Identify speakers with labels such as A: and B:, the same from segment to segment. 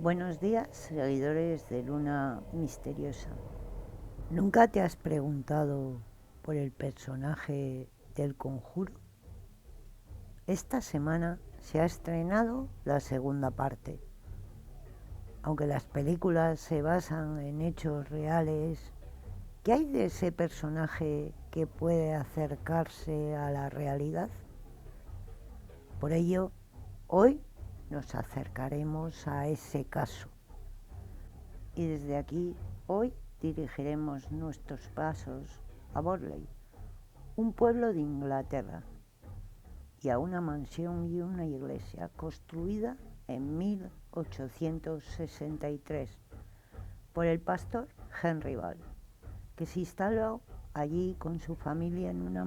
A: Buenos días, seguidores de Luna Misteriosa. ¿Nunca te has preguntado por el personaje del Conjuro? Esta semana se ha estrenado la segunda parte. Aunque las películas se basan en hechos reales, ¿qué hay de ese personaje que puede acercarse a la realidad? Por ello, hoy nos acercaremos a ese caso. Y desde aquí, hoy dirigiremos nuestros pasos a Borley, un pueblo de Inglaterra, y a una mansión y una iglesia construida en 1863 por el pastor Henry Ball, que se instaló allí con su familia en una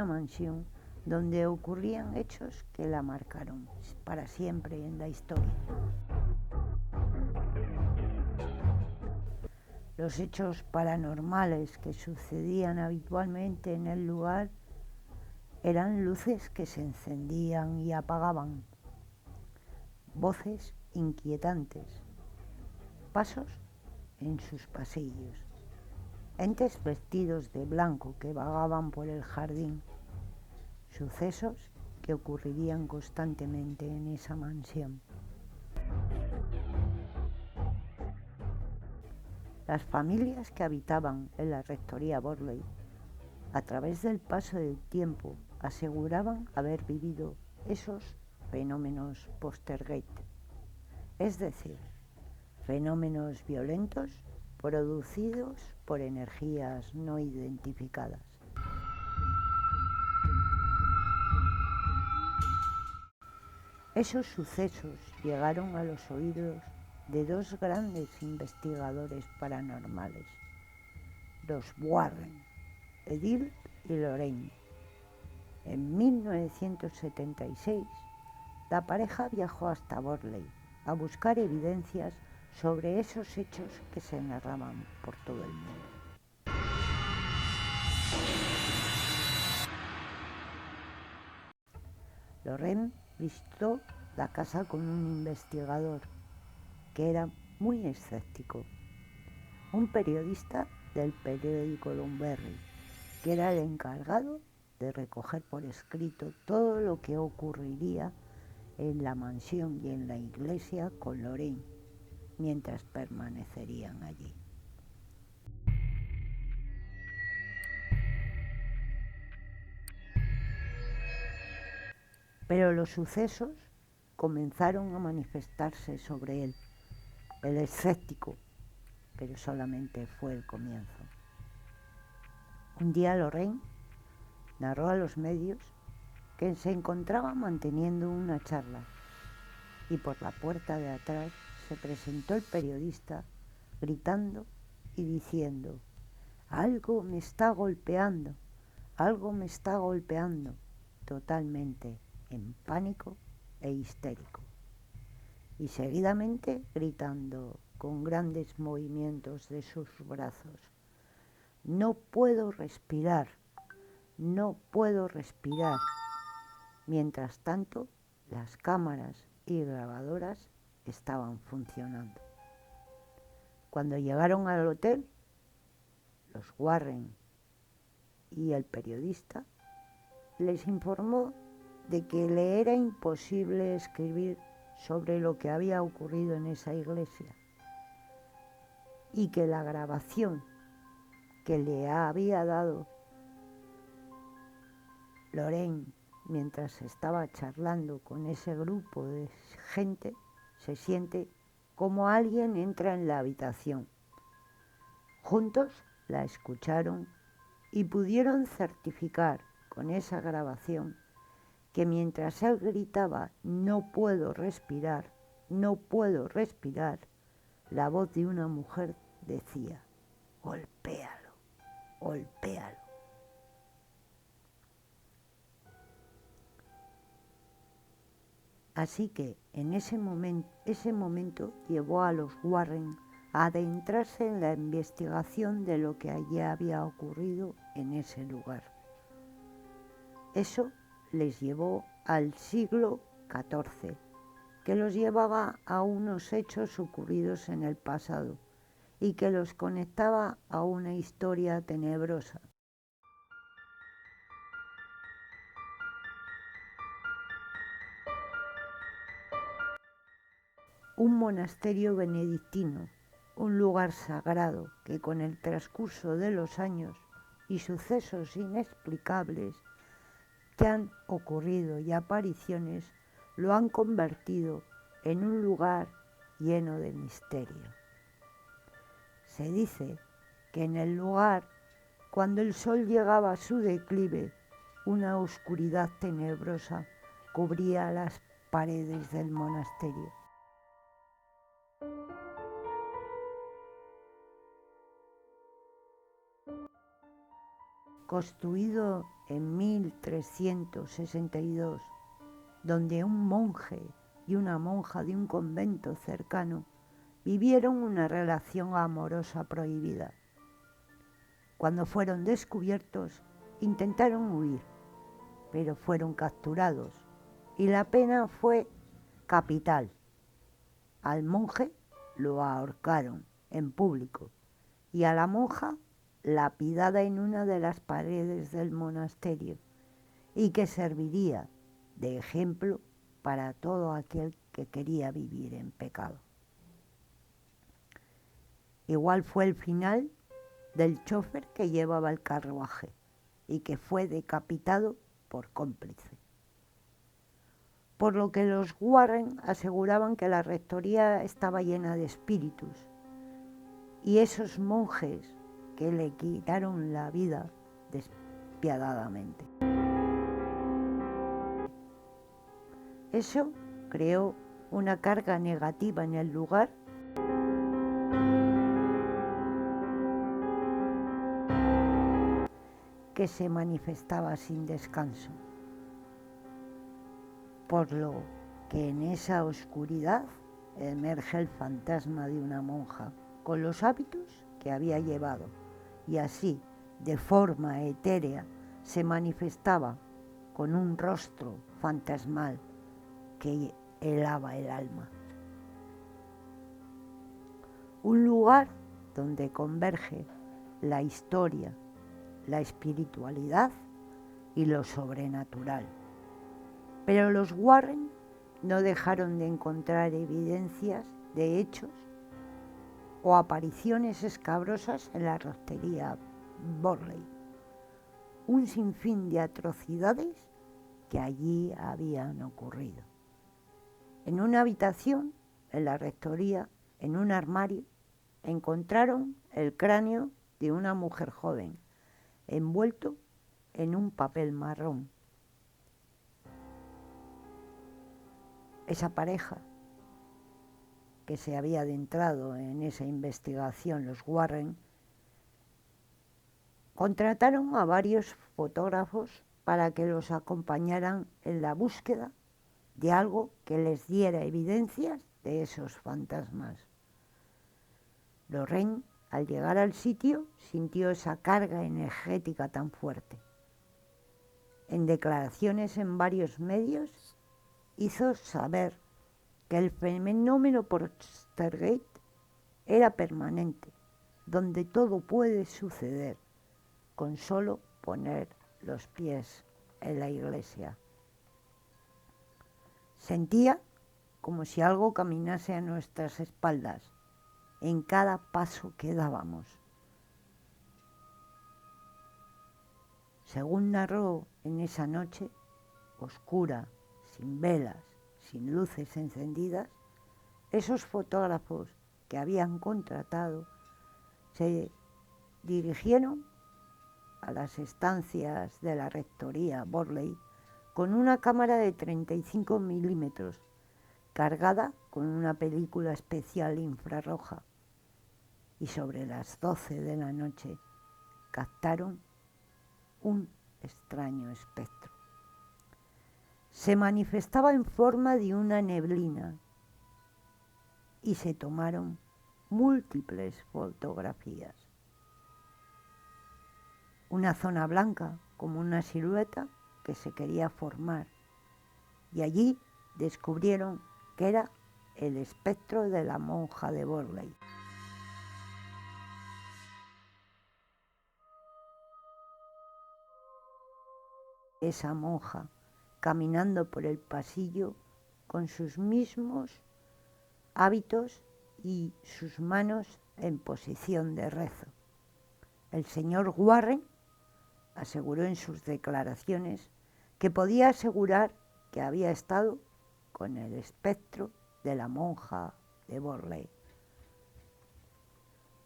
A: mansión donde ocurrían hechos que la marcaron para siempre en la historia. Los hechos paranormales que sucedían habitualmente en el lugar eran luces que se encendían y apagaban, voces inquietantes, pasos en sus pasillos, entes vestidos de blanco que vagaban por el jardín, sucesos que ocurrirían constantemente en esa mansión. Las familias que habitaban en la rectoría Borley, a través del paso del tiempo, aseguraban haber vivido esos fenómenos poltergeist, es decir, fenómenos violentos producidos por energías no identificadas. Esos sucesos llegaron a los oídos de dos grandes investigadores paranormales, los Warren, Edith y Lorraine. En 1976, la pareja viajó hasta Borley a buscar evidencias sobre esos hechos que se narraban por todo el mundo. Lorraine visitó la casa con un investigador que era muy escéptico, un periodista del periódico Lumberry, que era el encargado de recoger por escrito todo lo que ocurriría en la mansión y en la iglesia con Lorraine mientras permanecerían allí. Pero los sucesos comenzaron a manifestarse sobre él. El escéptico, pero solamente fue el comienzo. Un día Lorraine narró a los medios que se encontraba manteniendo una charla y por la puerta de atrás se presentó el periodista gritando y diciendo: algo me está golpeando, algo me está golpeando, totalmente en pánico e histérico, y seguidamente gritando con grandes movimientos de sus brazos: no puedo respirar, no puedo respirar. Mientras tanto, las cámaras y grabadoras estaban funcionando. Cuando llegaron al hotel, los Warren y el periodista les informó de que le era imposible escribir sobre lo que había ocurrido en esa iglesia y que la grabación que le había dado Lorraine mientras estaba charlando con ese grupo de gente se siente como alguien entra en la habitación. Juntos la escucharon y pudieron certificar con esa grabación que mientras él gritaba no puedo respirar, no puedo respirar, la voz de una mujer decía: golpéalo, golpéalo. Así que en ese momento llevó a los Warren a adentrarse en la investigación de lo que allí había ocurrido en ese lugar. Eso les llevó al siglo XIV, que los llevaba a unos hechos ocurridos en el pasado y que los conectaba a una historia tenebrosa. Un monasterio benedictino, un lugar sagrado que con el transcurso de los años y sucesos inexplicables que han ocurrido y apariciones lo han convertido en un lugar lleno de misterio. Se dice que en el lugar, cuando el sol llegaba a su declive, una oscuridad tenebrosa cubría las paredes del monasterio. Construido en 1362, donde un monje y una monja de un convento cercano vivieron una relación amorosa prohibida. Cuando fueron descubiertos, intentaron huir, pero fueron capturados y la pena fue capital. Al monje lo ahorcaron en público y a la monja lapidada en una de las paredes del monasterio, y que serviría de ejemplo para todo aquel que quería vivir en pecado. Igual fue el final del chofer que llevaba el carruaje y que fue decapitado por cómplice. Por lo que los Warren aseguraban que la rectoría estaba llena de espíritus, y esos monjes que le quitaron la vida despiadadamente. Eso creó una carga negativa en el lugar que se manifestaba sin descanso, por lo que en esa oscuridad emerge el fantasma de una monja con los hábitos que había llevado, y así, de forma etérea, se manifestaba con un rostro fantasmal que helaba el alma. Un lugar donde converge la historia, la espiritualidad y lo sobrenatural. Pero los Warren no dejaron de encontrar evidencias de hechos o apariciones escabrosas en la rectoría Borley, un sinfín de atrocidades que allí habían ocurrido. En una habitación, en la rectoría, en un armario, encontraron el cráneo de una mujer joven, envuelto en un papel marrón. Esa pareja que se había adentrado en esa investigación, los Warren, contrataron a varios fotógrafos para que los acompañaran en la búsqueda de algo que les diera evidencias de esos fantasmas. Lorraine, al llegar al sitio, sintió esa carga energética tan fuerte. En declaraciones en varios medios, hizo saber que el fenómeno Poltergeist era permanente, donde todo puede suceder con solo poner los pies en la iglesia. Sentía como si algo caminase a nuestras espaldas en cada paso que dábamos. Según narró en esa noche oscura, sin velas, sin luces encendidas, esos fotógrafos que habían contratado se dirigieron a las estancias de la rectoría Borley con una cámara de 35 milímetros cargada con una película especial infrarroja, y sobre las 12 de la noche captaron un extraño espectro. Se manifestaba en forma de una neblina y se tomaron múltiples fotografías. Una zona blanca como una silueta que se quería formar, y allí descubrieron que era el espectro de la monja de Borley. Esa monja caminando por el pasillo con sus mismos hábitos y sus manos en posición de rezo. El señor Warren aseguró en sus declaraciones que podía asegurar que había estado con el espectro de la monja de Borley.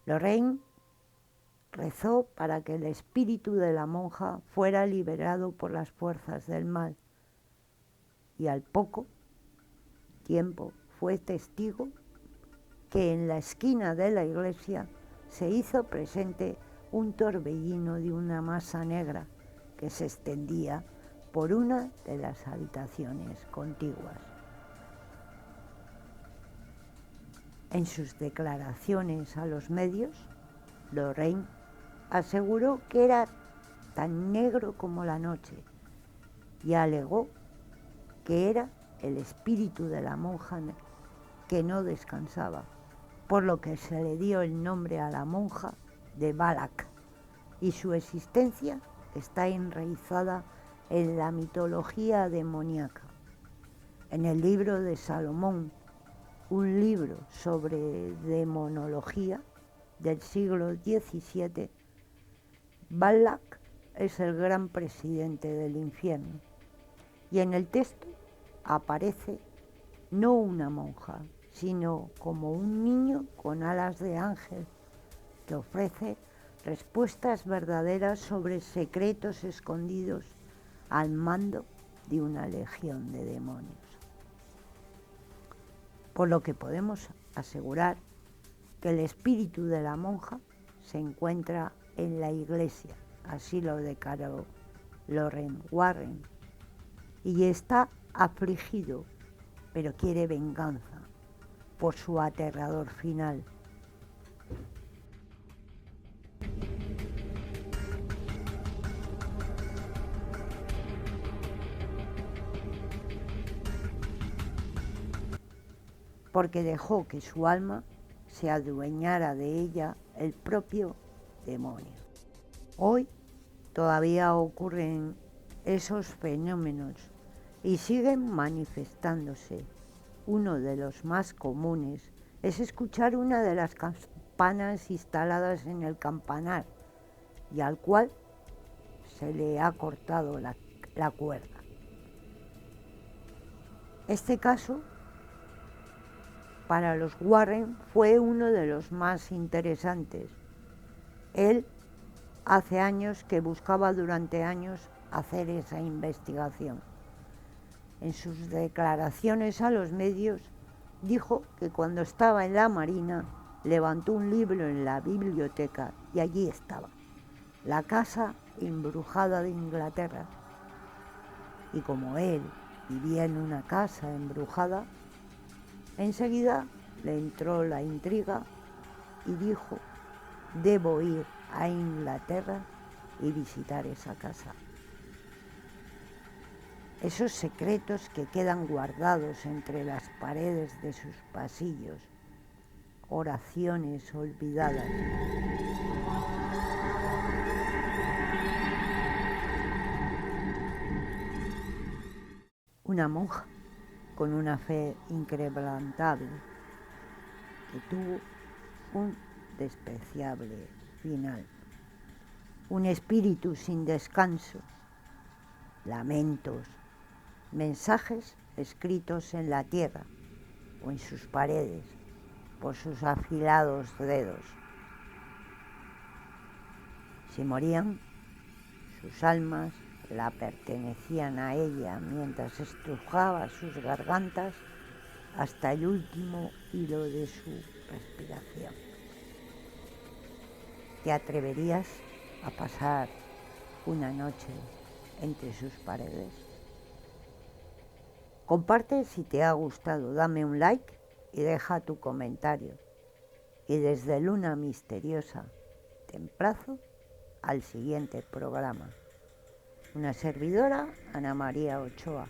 A: Lorraine rezó para que el espíritu de la monja fuera liberado por las fuerzas del mal, y al poco tiempo fue testigo que en la esquina de la iglesia se hizo presente un torbellino de una masa negra que se extendía por una de las habitaciones contiguas. En sus declaraciones a los medios, Lorraine aseguró que era tan negro como la noche y alegó que era el espíritu de la monja que no descansaba, por lo que se le dio el nombre a la monja de Balak, y su existencia está enraizada en la mitología demoníaca. En el libro de Salomón, un libro sobre demonología del siglo XVII, Balak es el gran presidente del infierno, y en el texto aparece no una monja, sino como un niño con alas de ángel que ofrece respuestas verdaderas sobre secretos escondidos al mando de una legión de demonios. Por lo que podemos asegurar que el espíritu de la monja se encuentra en la iglesia, así lo declaró Lorraine Warren, y está afligido, pero quiere venganza por su aterrador final. Porque dejó que su alma se adueñara de ella el propio demonio. Hoy todavía ocurren esos fenómenos y siguen manifestándose. Uno de los más comunes es escuchar una de las campanas instaladas en el campanar y al cual se le ha cortado la cuerda. Este caso, para los Warren, fue uno de los más interesantes. Él hace años que buscaba durante años hacer esa investigación. En sus declaraciones a los medios dijo que cuando estaba en la Marina levantó un libro en la biblioteca y allí estaba, La casa embrujada de Inglaterra. Y como él vivía en una casa embrujada, enseguida le entró la intriga y dijo, debo ir a Inglaterra y visitar esa casa. Esos secretos que quedan guardados entre las paredes de sus pasillos, oraciones olvidadas. Una monja con una fe inquebrantable que tuvo un despreciable final. Un espíritu sin descanso, lamentos, mensajes escritos en la tierra o en sus paredes por sus afilados dedos. Si morían, sus almas la pertenecían a ella mientras estrujaba sus gargantas hasta el último hilo de su respiración. ¿Te atreverías a pasar una noche entre sus paredes? Comparte si te ha gustado, dame un like y deja tu comentario. Y desde Luna Misteriosa te emplazo al siguiente programa. Una servidora, Ana María Ochoa.